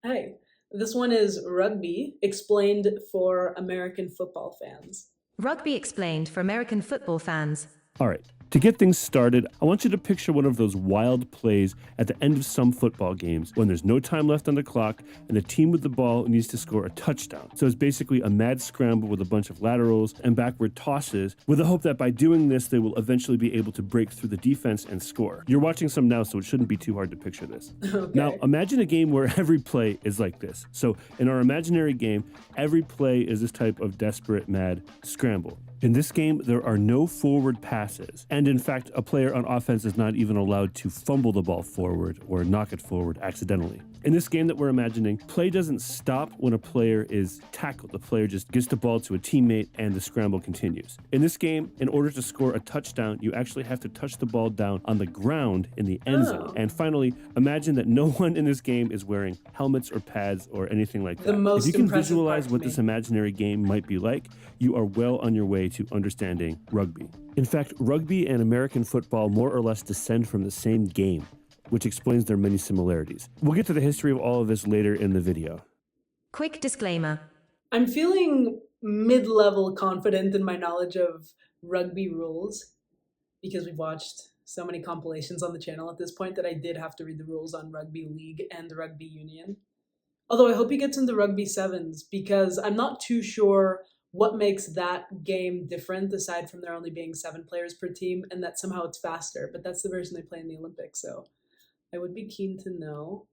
Hi, this one is Rugby, explained for American football fans. Rugby explained for American football fans. All right, to get things started, I want you to picture one of those wild plays at the end of some football games when there's no time left on the clock and the team with the ball needs to score a touchdown. So it's basically a mad scramble with a bunch of laterals and backward tosses with the hope that by doing this, they will eventually be able to break through the defense and score. You're watching some now, so it shouldn't be too hard to picture this. Okay. Now, imagine a game where every play is like this. So in our imaginary game, every play is this type of desperate, mad scramble. In this game, there are no forward passes. And in fact, a player on offense is not even allowed to fumble the ball forward or knock it forward accidentally. In this game that we're imagining, play doesn't stop when a player is tackled. The player just gets the ball to a teammate and the scramble continues. In this game, in order to score a touchdown, you actually have to touch the ball down on the ground in the end zone. And finally, imagine that no one in this game is wearing helmets or pads or anything like that. If you can visualize what this imaginary game might be like, you are well on your way to understanding rugby. In fact, rugby and American football more or less descend from the same game, which explains their many similarities. We'll get to the history of all of this later in the video. Quick disclaimer. I'm feeling mid-level confident in my knowledge of rugby rules because we've watched so many compilations on the channel at this point that I did have to read the rules on Rugby League and the Rugby Union. Although I hope he gets into Rugby Sevens because I'm not too sure what makes that game different aside from there only being 7 players per team and that somehow it's faster, but that's the version they play in the Olympics, so I would be keen to know.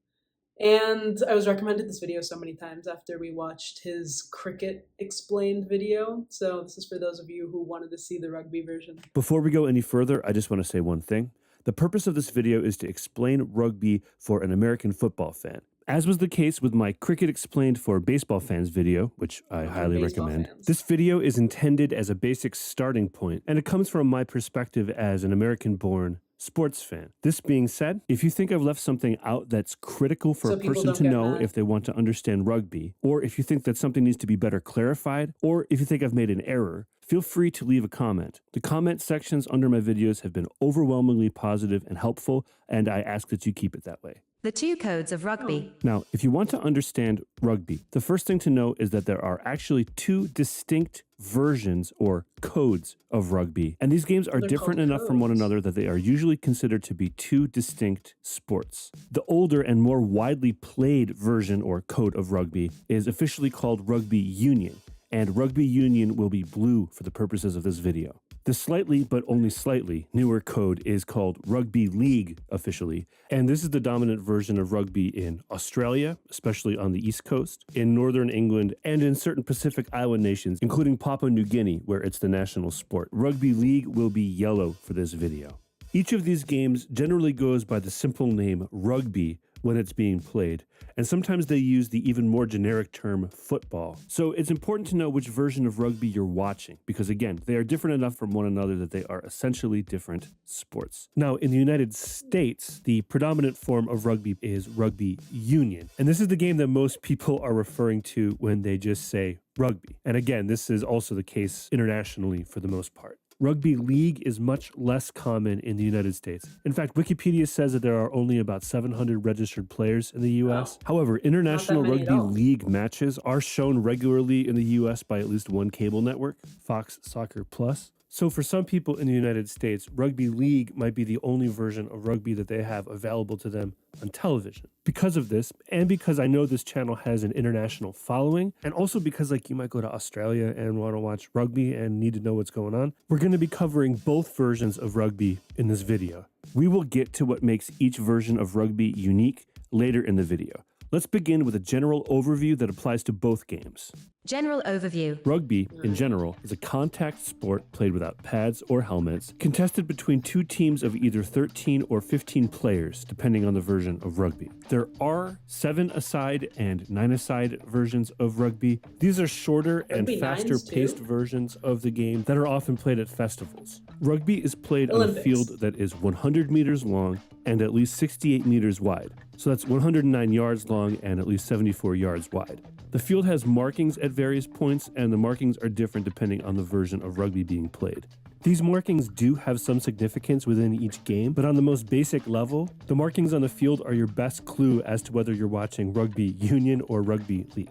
And I was recommended this video so many times after we watched his cricket explained video. So this is for those of you who wanted to see the rugby version. Before we go any further, I just want to say one thing. The purpose of this video is to explain rugby for an American football fan. As was the case with my Cricket Explained for Baseball Fans video, which I highly recommend, this video is intended as a basic starting point, and it comes from my perspective as an American-born sports fan. This being said, if you think I've left something out that's critical for a person to know if they want to understand rugby, or if you think that something needs to be better clarified, or if you think I've made an error, feel free to leave a comment. The comment sections under my videos have been overwhelmingly positive and helpful, and I ask that you keep it that way. The 2 codes of rugby. Now, if you want to understand rugby, the first thing to know is that there are actually 2 distinct versions or codes of rugby. And these games are different enough from one another that they are usually considered to be 2 distinct sports. The older and more widely played version or code of rugby is officially called Rugby Union, and Rugby Union will be blue for the purposes of this video. The slightly, but only slightly, newer code is called Rugby League officially, and this is the dominant version of rugby in Australia, especially on the East Coast, in Northern England, and in certain Pacific Island nations, including Papua New Guinea, where it's the national sport. Rugby League will be yellow for this video. Each of these games generally goes by the simple name rugby when it's being played, and sometimes they use the even more generic term football. So it's important to know which version of rugby you're watching, because again, they are different enough from one another that they are essentially different sports. Now, in the United States, the predominant form of rugby is rugby union, and this is the game that most people are referring to when they just say rugby. And again, this is also the case internationally for the most part. Rugby league is much less common in the United States. In fact, Wikipedia says that there are only about 700 registered players in the US. However, international rugby league matches are shown regularly in the US by at least one cable network, Fox Soccer Plus. So for some people in the United States, rugby league might be the only version of rugby that they have available to them on television. Because of this, and because I know this channel has an international following, and also because like you might go to Australia and want to watch rugby and need to know what's going on, we're going to be covering both versions of rugby in this video. We will get to what makes each version of rugby unique later in the video. Let's begin with a general overview that applies to both games. General overview. Rugby, in general, is a contact sport played without pads or helmets, contested between 2 teams of either 13 or 15 players, depending on the version of rugby. There are 7-a-side and 9-a-side versions of rugby. These are shorter and faster-paced versions of the game that are often played at festivals. Rugby is played on a field that is 100 meters long and at least 68 meters wide. So that's 109 yards long and at least 74 yards wide. The field has markings at various points, and the markings are different depending on the version of rugby being played. These markings do have some significance within each game, but on the most basic level, the markings on the field are your best clue as to whether you're watching rugby union or rugby league.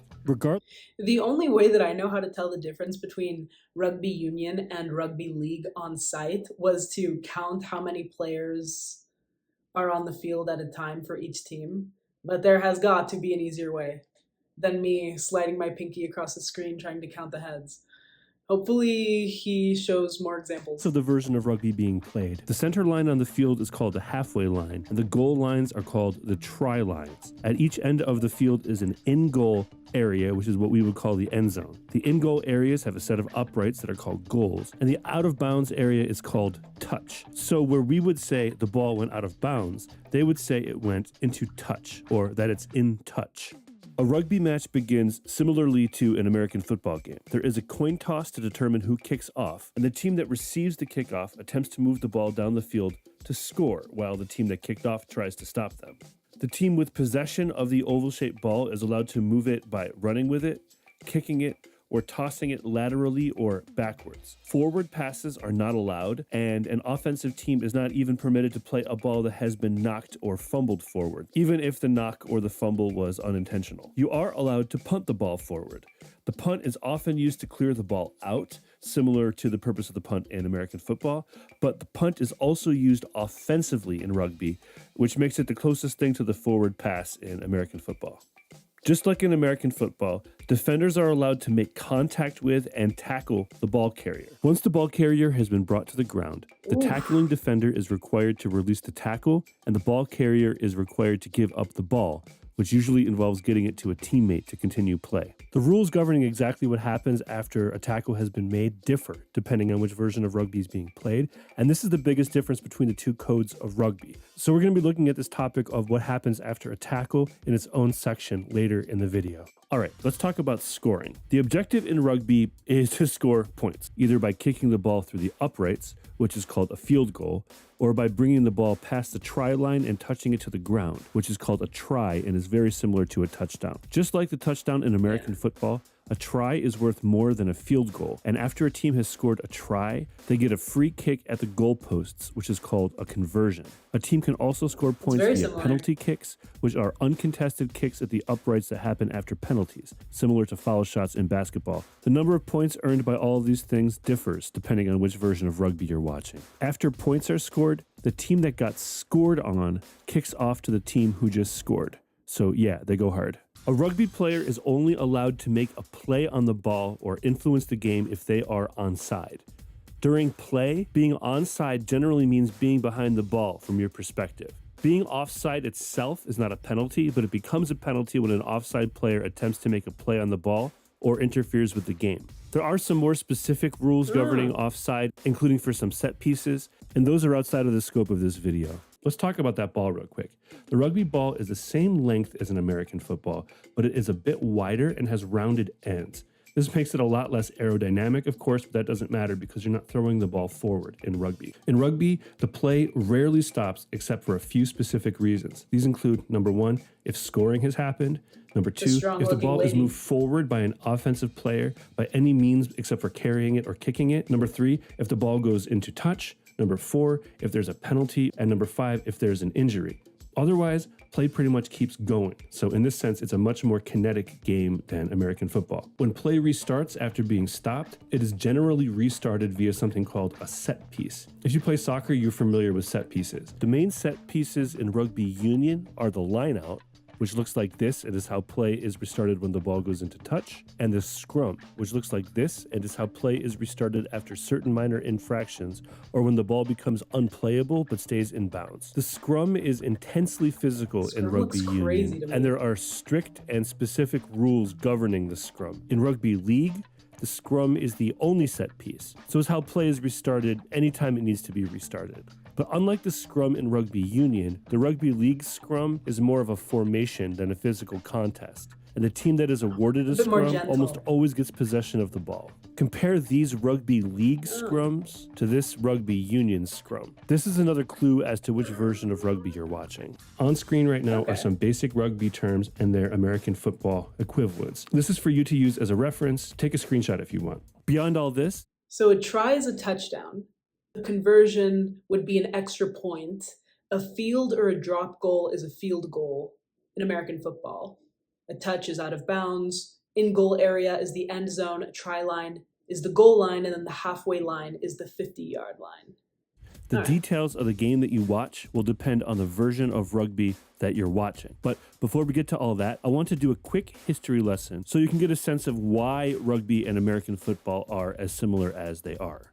The only way that I know how to tell the difference between rugby union and rugby league on site was to count how many players are on the field at a time for each team. But there has got to be an easier way than me sliding my pinky across the screen trying to count the heads. Hopefully he shows more examples. Of the version of rugby being played. The center line on the field is called the halfway line, and the goal lines are called the try lines. At each end of the field is an in-goal area, which is what we would call the end zone. The in-goal areas have a set of uprights that are called goals, and the out-of-bounds area is called touch. So where we would say the ball went out of bounds, they would say it went into touch, or that it's in touch. A rugby match begins similarly to an American football game. There is a coin toss to determine who kicks off, and the team that receives the kickoff attempts to move the ball down the field to score, while the team that kicked off tries to stop them. The team with possession of the oval-shaped ball is allowed to move it by running with it, kicking it, or tossing it laterally or backwards. Forward passes are not allowed, and an offensive team is not even permitted to play a ball that has been knocked or fumbled forward, even if the knock or the fumble was unintentional. You are allowed to punt the ball forward. The punt is often used to clear the ball out, similar to the purpose of the punt in American football, but the punt is also used offensively in rugby, which makes it the closest thing to the forward pass in American football. Just like in American football, defenders are allowed to make contact with and tackle the ball carrier. Once the ball carrier has been brought to the ground, the tackling defender is required to release the tackle, and the ball carrier is required to give up the ball, which usually involves getting it to a teammate to continue play. The rules governing exactly what happens after a tackle has been made differ depending on which version of rugby is being played, and this is the biggest difference between the two codes of rugby. So we're going to be looking at this topic of what happens after a tackle in its own section later in the video. All right, let's talk about scoring. The objective in rugby is to score points, either by kicking the ball through the uprights, which is called a field goal, or by bringing the ball past the try line and touching it to the ground, which is called a try and is very similar to a touchdown. Just like the touchdown in American football, a try is worth more than a field goal, and after a team has scored a try, they get a free kick at the goalposts, which is called a conversion. A team can also score points via penalty kicks, which are uncontested kicks at the uprights that happen after penalties, similar to foul shots in basketball. The number of points earned by all of these things differs depending on which version of rugby you're watching. After points are scored, the team that got scored on kicks off to the team who just scored. So yeah, they go hard. A rugby player is only allowed to make a play on the ball or influence the game if they are onside. During play, being onside generally means being behind the ball from your perspective. Being offside itself is not a penalty, but it becomes a penalty when an offside player attempts to make a play on the ball or interferes with the game. There are some more specific rules governing offside, including for some set pieces, and those are outside of the scope of this video. Let's talk about that ball real quick. The rugby ball is the same length as an American football, but it is a bit wider and has rounded ends. This makes it a lot less aerodynamic, of course, but that doesn't matter because you're not throwing the ball forward in rugby. In rugby, the play rarely stops except for a few specific reasons. These include, number one, if scoring has happened. Number two, if the ball is moved forward by an offensive player by any means except for carrying it or kicking it. Number three, if the ball goes into touch. Number four, if there's a penalty. And number five, if there's an injury. Otherwise, play pretty much keeps going. So in this sense, it's a much more kinetic game than American football. When play restarts after being stopped, it is generally restarted via something called a set piece. If you play soccer, you're familiar with set pieces. The main set pieces in rugby union are the line out, which looks like this and is how play is restarted when the ball goes into touch, and the scrum, which looks like this and is how play is restarted after certain minor infractions or when the ball becomes unplayable but stays in bounds. The scrum is intensely physical in rugby union, and there are strict and specific rules governing the scrum. In rugby league, the scrum is the only set piece, so it's how play is restarted anytime it needs to be restarted. But unlike the scrum in rugby union, the rugby league scrum is more of a formation than a physical contest, and the team that is awarded a scrum almost always gets possession of the ball. Compare these rugby league scrums to this rugby union scrum. This is another clue as to which version of rugby you're watching. On screen right now are some basic rugby terms and their American football equivalents. This is for you to use as a reference. Take a screenshot if you want. Beyond all this, so a try is a touchdown, The conversion would be an extra point. A field or a drop goal is a field goal in American football. A touch is out of bounds. In goal area is the end zone. A try line is the goal line, and then the halfway line is the 50-yard line. The details of the game that you watch will depend on the version of rugby that you're watching. But before we get to all that, I want to do a quick history lesson so you can get a sense of why rugby and American football are as similar as they are.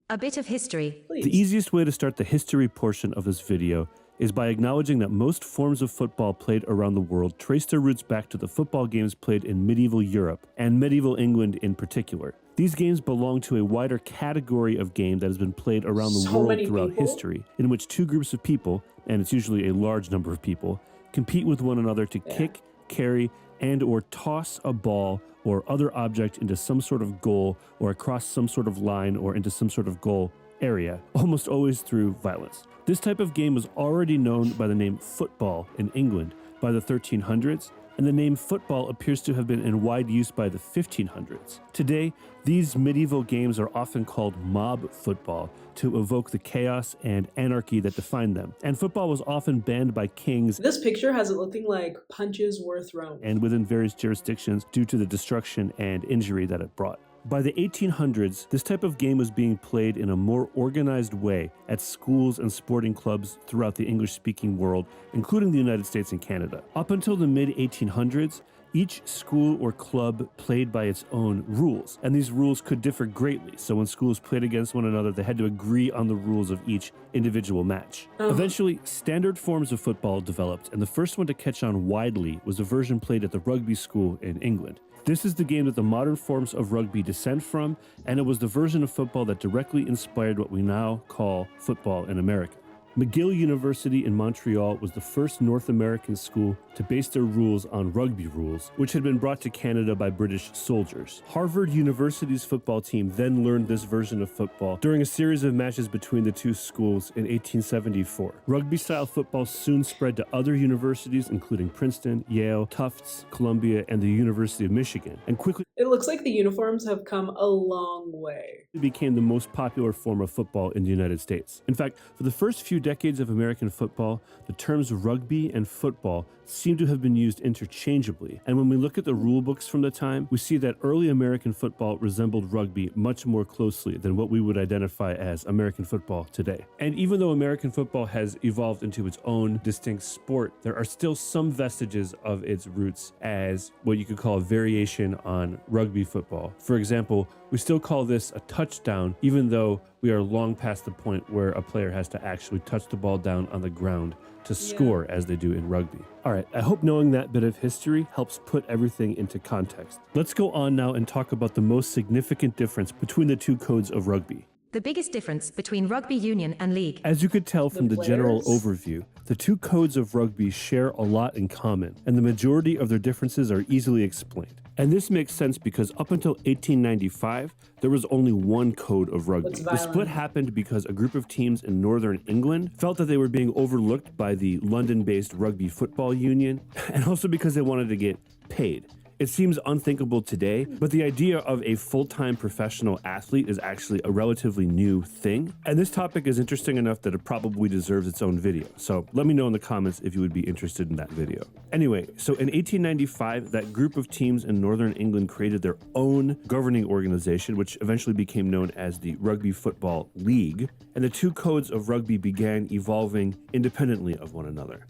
A bit of history. Please. The easiest way to start the history portion of this video is by acknowledging that most forms of football played around the world trace their roots back to the football games played in medieval Europe and medieval England in particular. These games belong to a wider category of game that has been played around the world throughout history, in which two groups of people, and it's usually a large number of people, compete with one another to kick, carry, and or toss a ball or other object into some sort of goal or across some sort of line or into some sort of goal area, almost always through violence. This type of game was already known by the name football in England by the 1300s, and the name football appears to have been in wide use by the 1500s. Today, these medieval games are often called mob football to evoke the chaos and anarchy that define them. And football was often banned by kings. This picture has it looking like punches were thrown. And within various jurisdictions due to the destruction and injury that it brought. By the 1800s, this type of game was being played in a more organized way at schools and sporting clubs throughout the English-speaking world, including the United States and Canada. Up until the mid-1800s, each school or club played by its own rules, and these rules could differ greatly. So when schools played against one another, they had to agree on the rules of each individual match. Eventually, standard forms of football developed, and the first one to catch on widely was a version played at the Rugby school in England. This is the game that the modern forms of rugby descend from, and it was the version of football that directly inspired what we now call football in America. McGill University in Montreal was the first North American school to base their rules on rugby rules, which had been brought to Canada by British soldiers. Harvard University's football team then learned this version of football during a series of matches between the two schools in 1874. Rugby-style football soon spread to other universities, including Princeton, Yale, Tufts, Columbia, and the University of Michigan, and quickly It looks like the uniforms have come a long way. it became the most popular form of football in the United States. In fact, for the first few decades of American football, the terms rugby and football seem to have been used interchangeably. And when we look at the rule books from the time, we see that early American football resembled rugby much more closely than what we would identify as American football today. And even though American football has evolved into its own distinct sport, there are still some vestiges of its roots as what you could call a variation on rugby football. For example, we still call this a touchdown, even though we are long past the point where a player has to actually touch the ball down on the ground to score as they do in rugby. All right, I hope knowing that bit of history helps put everything into context. Let's go on now and talk about the most significant difference between the two codes of rugby. The biggest difference between rugby union and league. As you could tell from the general players? overview, the two codes of rugby share a lot in common, and the majority of their differences are easily explained. And this makes sense because up until 1895, there was only one code of rugby. The split happened because a group of teams in northern England felt that they were being overlooked by the London-based Rugby Football Union, and also because they wanted to get paid. It seems unthinkable today, but the idea of a full-time professional athlete is actually a relatively new thing. And this topic is interesting enough that it probably deserves its own video. So let me know in the comments if you would be interested in that video. Anyway, so in 1895, that group of teams in Northern England created their own governing organization, which eventually became known as the Rugby Football League. And the two codes of rugby began evolving independently of one another.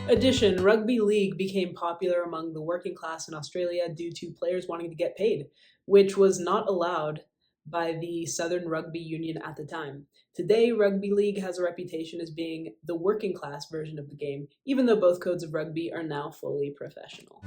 Addition, rugby league became popular among the working class in Australia due to players wanting to get paid, which was not allowed by the Southern Rugby Union at the time. Today, rugby league has a reputation as being the working class version of the game, even though both codes of rugby are now fully professional.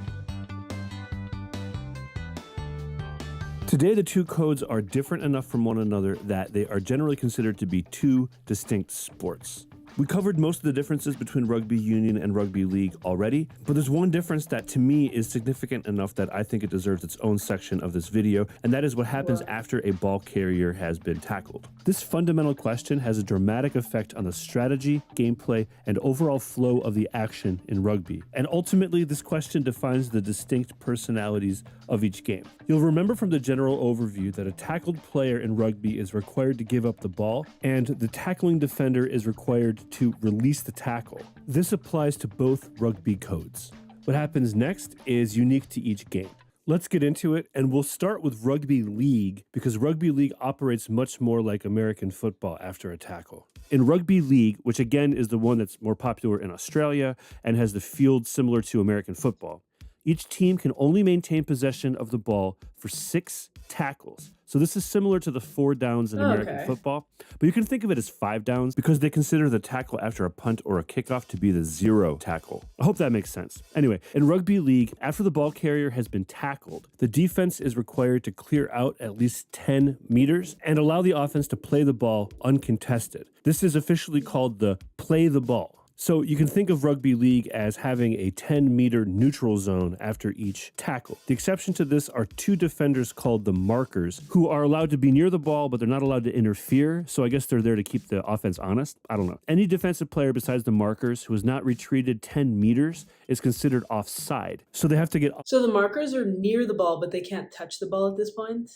Today, the two codes are different enough from one another that they are generally considered to be two distinct sports. We covered most of the differences between rugby union and rugby league already, but there's one difference that to me is significant enough that I think it deserves its own section of this video, and that is what happens after a ball carrier has been tackled. This fundamental question has a dramatic effect on the strategy, gameplay, and overall flow of the action in rugby. And ultimately, this question defines the distinct personalities of each game. You'll remember from the general overview that a tackled player in rugby is required to give up the ball, and the tackling defender is required to release the tackle. This applies to both rugby codes. What happens next is unique to each game. Let's get into it, and we'll start with rugby league because rugby league operates much more like American football after a tackle. In rugby league, which again is the one that's more popular in Australia and has the field similar to American football, each team can only maintain possession of the ball for 6 tackles. So this is similar to the 4 downs in American football, but you can think of it as 5 downs because they consider the tackle after a punt or a kickoff to be the 0 tackle. I hope that makes sense. Anyway, in rugby league, after the ball carrier has been tackled, the defense is required to clear out at least 10 meters and allow the offense to play the ball uncontested. This is officially called the play the ball. So you can think of rugby league as having a 10-meter neutral zone after each tackle. The exception to this are 2 defenders called the markers who are allowed to be near the ball, but they're not allowed to interfere. So I guess they're there to keep the offense honest. I don't know. Any defensive player besides the markers who has not retreated 10 meters is considered offside. So they have to get... So the markers are near the ball, but they can't touch the ball at this point?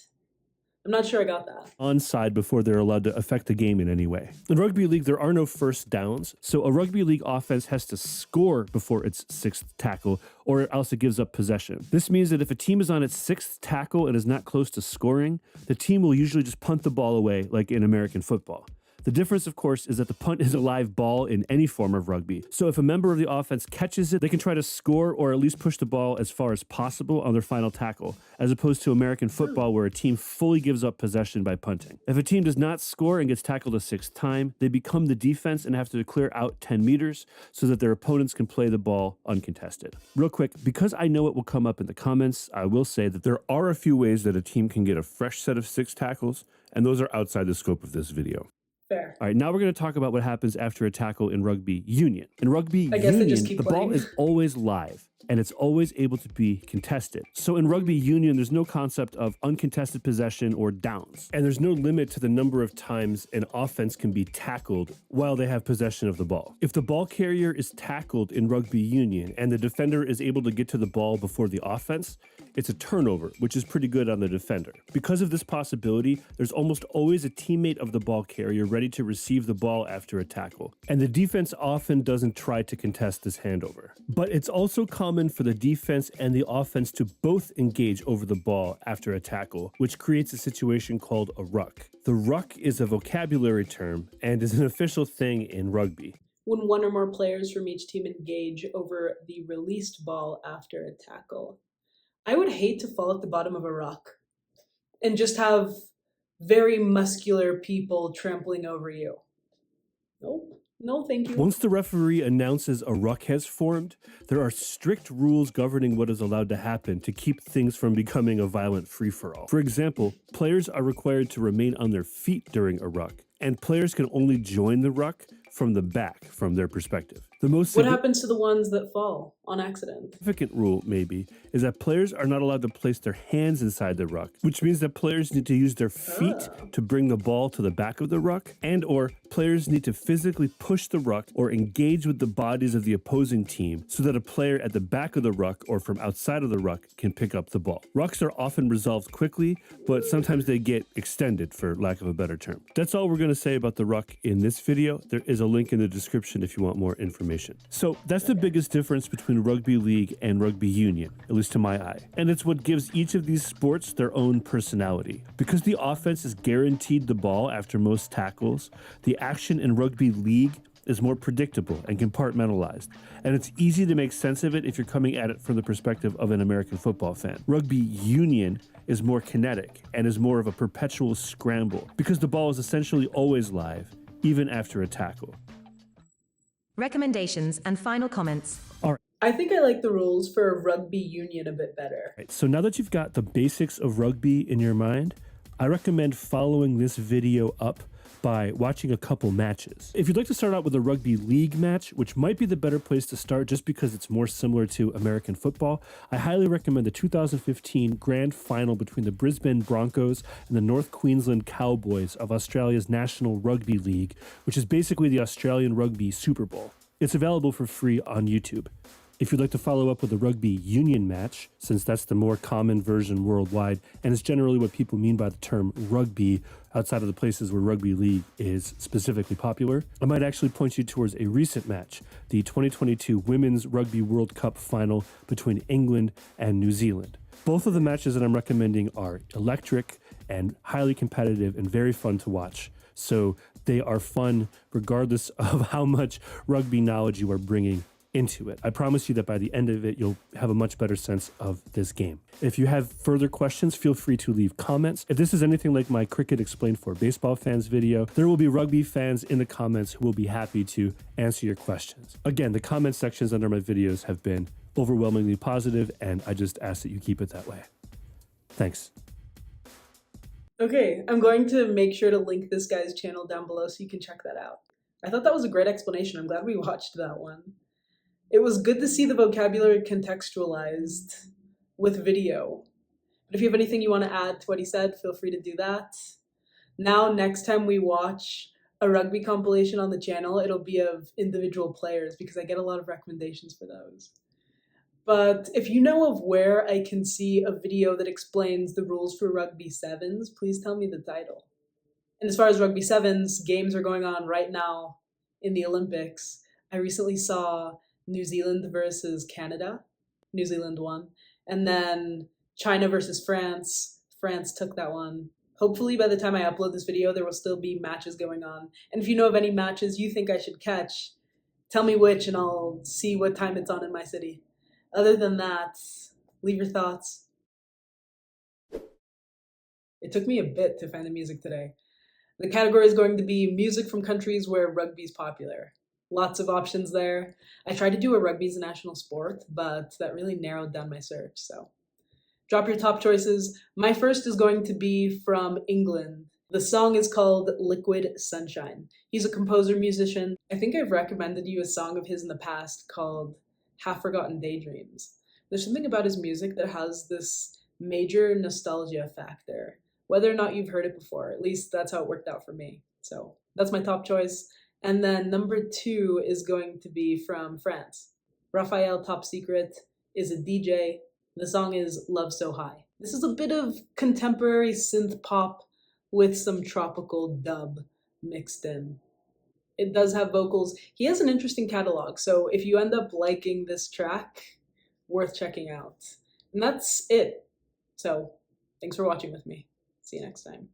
I'm not sure I got that. Onside before they're allowed to affect the game in any way. In rugby league, there are no first downs, so a rugby league offense has to score before its 6th tackle, or else it gives up possession. This means that if a team is on its 6th tackle and is not close to scoring, the team will usually just punt the ball away like in American football. The difference, of course, is that the punt is a live ball in any form of rugby. So if a member of the offense catches it, they can try to score or at least push the ball as far as possible on their final tackle, as opposed to American football where a team fully gives up possession by punting. If a team does not score and gets tackled a 6th time, they become the defense and have to clear out 10 meters so that their opponents can play the ball uncontested. Real quick, because I know it will come up in the comments, I will say that there are a few ways that a team can get a fresh set of 6 tackles, and those are outside the scope of this video. Fair. All right, now we're going to talk about what happens after a tackle in rugby union. In rugby union, the ball is always live, and it's always able to be contested. So in rugby union, there's no concept of uncontested possession or downs, and there's no limit to the number of times an offense can be tackled while they have possession of the ball. If the ball carrier is tackled in rugby union and the defender is able to get to the ball before the offense, it's a turnover, which is pretty good on the defender. Because of this possibility, there's almost always a teammate of the ball carrier ready to receive the ball after a tackle, and the defense often doesn't try to contest this handover. But it's also common for the defense and the offense to both engage over the ball after a tackle, which creates a situation called a ruck. The ruck is a vocabulary term and is an official thing in rugby. When one or more players from each team engage over the released ball after a tackle. I would hate to fall at the bottom of a ruck and just have very muscular people trampling over you. Nope. No, thank you. Once the referee announces a ruck has formed, there are strict rules governing what is allowed to happen to keep things from becoming a violent free-for-all. For example, players are required to remain on their feet during a ruck, and players can only join the ruck from the back, from their perspective. What happens to the ones that fall on accident? Significant rule, maybe, is that players are not allowed to place their hands inside the ruck, which means that players need to use their feet to bring the ball to the back of the ruck, and or players need to physically push the ruck or engage with the bodies of the opposing team so that a player at the back of the ruck or from outside of the ruck can pick up the ball. Rucks are often resolved quickly, but sometimes they get extended, for lack of a better term. That's all we're going to say about the ruck in this video. There is a link in the description if you want more information. So that's the biggest difference between rugby league and rugby union, at least to my eye. And it's what gives each of these sports their own personality. Because the offense is guaranteed the ball after most tackles, the action in rugby league is more predictable and compartmentalized, and it's easy to make sense of it if you're coming at it from the perspective of an American football fan. Rugby union is more kinetic and is more of a perpetual scramble because the ball is essentially always live, even after a tackle. Recommendations and final comments. I think I like the rules for rugby union a bit better. Right, so now that you've got the basics of rugby in your mind, I recommend following this video up by watching a couple matches. If you'd like to start out with a rugby league match, which might be the better place to start just because it's more similar to American football, I highly recommend the 2015 grand final between the Brisbane Broncos and the North Queensland Cowboys of Australia's National Rugby League, which is basically the Australian Rugby Super Bowl. It's available for free on YouTube. If you'd like to follow up with a rugby union match, since that's the more common version worldwide, and it's generally what people mean by the term rugby outside of the places where rugby league is specifically popular, I might actually point you towards a recent match, the 2022 Women's Rugby World Cup final between England and New Zealand. Both of the matches that I'm recommending are electric and highly competitive and very fun to watch. So they are fun regardless of how much rugby knowledge you are bringing into it. I promise you that by the end of it, you'll have a much better sense of this game. If you have further questions, feel free to leave comments. If this is anything like my Cricket Explained for Baseball Fans video, there will be rugby fans in the comments who will be happy to answer your questions. Again, the comment sections under my videos have been overwhelmingly positive, and I just ask that you keep it that way. Thanks. Okay, I'm going to make sure to link this guy's channel down below so you can check that out. I thought that was a great explanation. I'm glad we watched that one. It was good to see the vocabulary contextualized with video. But if you have anything you want to add to what he said, feel free to do that. Now, next time we watch a rugby compilation on the channel, it'll be of individual players because I get a lot of recommendations for those. But if you know of where I can see a video that explains the rules for Rugby Sevens, please tell me the title. And as far as Rugby Sevens, games are going on right now in the Olympics. I recently saw New Zealand versus Canada. New Zealand won. And then China versus France. France took that one. Hopefully by the time I upload this video, there will still be matches going on. And if you know of any matches you think I should catch, tell me which and I'll see what time it's on in my city. Other than that, leave your thoughts. It took me a bit to find the music today. The category is going to be music from countries where rugby is popular. Lots of options there. I tried to do a rugby as a national sport, but that really narrowed down my search, so drop your top choices. My first is going to be from England. The song is called Liquid Sunshine. He's a composer, musician. I think I've recommended you a song of his in the past called Half Forgotten Daydreams. There's something about his music that has this major nostalgia factor, whether or not you've heard it before. At least that's how it worked out for me. So that's my top choice. And then number 2 is going to be from France. Raphael Top Secret is a DJ. The song is Love So High. This is a bit of contemporary synth pop with some tropical dub mixed in. It does have vocals. He has an interesting catalog, so if you end up liking this track, worth checking out. And that's it. So, thanks for watching with me. See you next time.